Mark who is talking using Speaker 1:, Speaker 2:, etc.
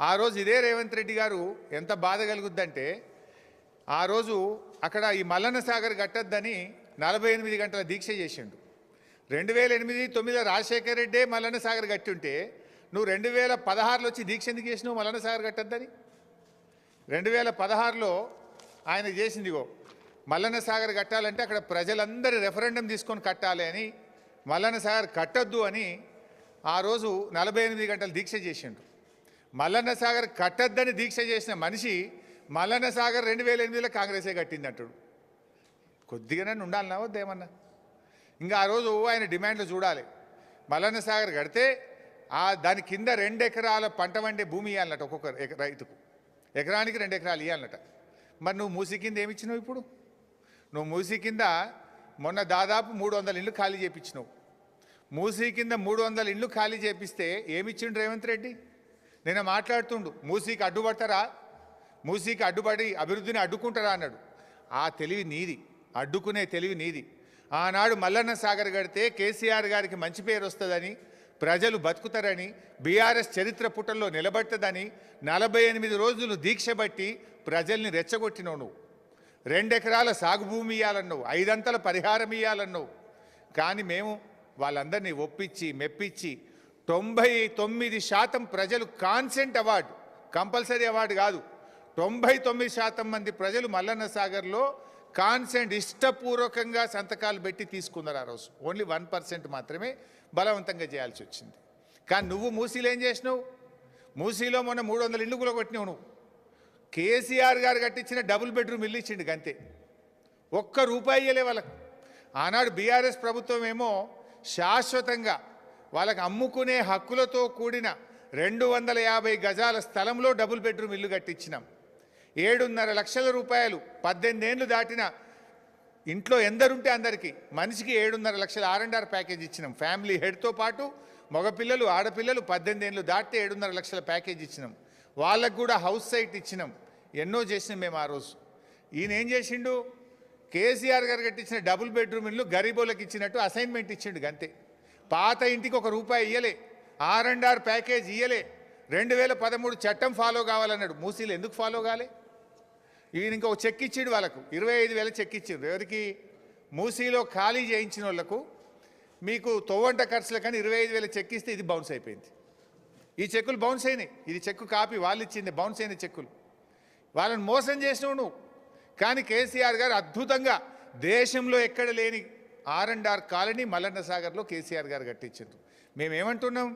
Speaker 1: ఆ రోజు ఇదే రేవంత్ రెడ్డి గారు ఎంత బాధ కలుగుద్దంటే ఆ రోజు అక్కడ ఈ మల్లన్న సాగర్ కట్టద్దని 48 గంటల దీక్ష చేసిండు. 2008-9 రాజశేఖర రెడ్డే మల్లన్న సాగర్ కట్టి ఉంటే నువ్వు 2016లో వచ్చి దీక్ష ఎందుకు చేసినావు మల్లన్న సాగర్ కట్టద్దని? 2016లో ఆయన చేసిందిగో మల్లన్న సాగర్ కట్టాలంటే అక్కడ ప్రజలందరూ రెఫరెండం తీసుకొని కట్టాలి అని, మల్లన్న సాగర్ కట్టద్దు అని ఆ రోజు 48 గంటల దీక్ష చేసిండు. మల్లన్న సాగర్ కట్టద్దని దీక్ష చేసిన మనిషి మల్లన్న సాగర్ 2008లో కాంగ్రెసే కట్టింది అంటాడు. కొద్దిగానే ఉండాలన్నా వద్దేమన్నా? ఇంకా ఆ రోజు ఆయన డిమాండ్లు చూడాలి. మల్లన్న సాగర్ కడితే దాని కింద 2 ఎకరాల పంట వండే భూమి ఇవ్వాలన్నట ఒక్కొక్క రైతుకు, ఎకరానికి 2 ఎకరాలు ఇవ్వాలన్నట. మరి నువ్వు మూసి కింద ఏమిచ్చినావు? ఇప్పుడు నువ్వు మూసి కింద మొన్న దాదాపు 300 ఇళ్ళు ఖాళీ చేయించినావు. మూసీ కింద 300 ఇళ్ళు ఖాళీ చేపిస్తే ఏమిచ్చిండు రేవంత్ రెడ్డి? నేను మాట్లాడుతుండు మూసీకి అడ్డుపడతారా, మూసీకి అడ్డుపడి అభివృద్ధిని అడ్డుకుంటారా అన్నాడు. ఆ తెలివి నీది, అడ్డుకునే తెలివి నీది. ఆనాడు మల్లన్న సాగర్ కడితే కేసీఆర్ గారికి మంచి పేరు వస్తుందని, ప్రజలు బతుకుతారని, బీఆర్ఎస్ చరిత్ర పుటల్లో నిలబడుతుందని 48 రోజులు దీక్ష బట్టి ప్రజల్ని రెచ్చగొట్టినావు. నువ్వు 2 ఎకరాల సాగు భూమి ఇవ్వాలన్నావు, 5 అంతల పరిహారం ఇవ్వాలన్నావు. కానీ మేము వాళ్ళందరినీ ఒప్పించి మెప్పించి 99% ప్రజలు కాన్సెంట్ అవార్డు, కంపల్సరీ అవార్డు కాదు, 99% మంది ప్రజలు మల్లన్న సాగర్లో కాన్సెంట్ ఇష్టపూర్వకంగా సంతకాలు పెట్టి తీసుకున్నారు. ఆ రోజు ఓన్లీ 1% మాత్రమే బలవంతంగా చేయాల్సి వచ్చింది. కానీ నువ్వు మూసీలో ఏం చేసినావు? మూసీలో మొన్న 300 ఇళ్ళు కూడా కొట్టినావు నువ్వు. కేసీఆర్ గారు కట్టించిన డబుల్ బెడ్రూమ్ ఇల్లు ఇచ్చిండు గంతే, ₹1 ఇయ్యలే వాళ్ళకు. ఆనాడు బీఆర్ఎస్ ప్రభుత్వం ఏమో శాశ్వతంగా వాళ్ళకి అమ్ముకునే హక్కులతో కూడిన 250 గజాల స్థలంలో డబుల్ బెడ్రూమ్ ఇల్లు కట్టించినాం. 7.5 లక్షల రూపాయలు 18 ఏళ్ళు దాటిన ఇంట్లో ఎందరుంటే అందరికీ మనిషికి 7.5 లక్షల R&R ప్యాకేజ్ ఇచ్చినాం. ఫ్యామిలీ హెడ్తో పాటు మగపిల్లలు ఆడపిల్లలు 18 ఏళ్ళు దాటితే 7.5 లక్షల ప్యాకేజ్ ఇచ్చినాం. వాళ్ళకు కూడా హౌస్ సైట్ ఇచ్చినాం. ఎన్నో చేసినాం మేము ఆ రోజు. ఈయన ఏం చేసిండు? కేసీఆర్ గారు కట్టించిన డబుల్ బెడ్రూమ్ ఇల్లు గరీబోళ్ళకి ఇచ్చినట్టు అసైన్మెంట్ ఇచ్చిండు గంతే. పాత ఇంటికి ₹1 ఇయ్యలే, R&R ప్యాకేజ్ ఇయ్యలే. 2013 చట్టం ఫాలో కావాలన్నాడు. మూసీలు ఎందుకు ఫాలో కాలే? ఈయన ఇంకో చెక్ ఇచ్చిండు వాళ్ళకు, 25,000 చెక్ ఇచ్చిండు. ఎవరికి? మూసీలో ఖాళీ చేయించిన వాళ్ళకు. మీకు తొవ్వంట ఖర్చులకని 25,000 చెక్ ఇస్తే ఇది బౌన్స్ అయిపోయింది. ఈ చెక్కులు బౌన్స్ అయినాయి. ఇది చెక్కు కాపీ, వాళ్ళు ఇచ్చింది బౌన్స్ అయిన చెక్కులు. వాళ్ళని మోసం చేసినావు నువ్వు. కానీ కేసీఆర్ గారు అద్భుతంగా దేశంలో ఎక్కడ లేని R&R కాలనీ మల్లన్న సాగర్లో కేసీఆర్ గారు కట్టించారు. మేమేమంటున్నాం?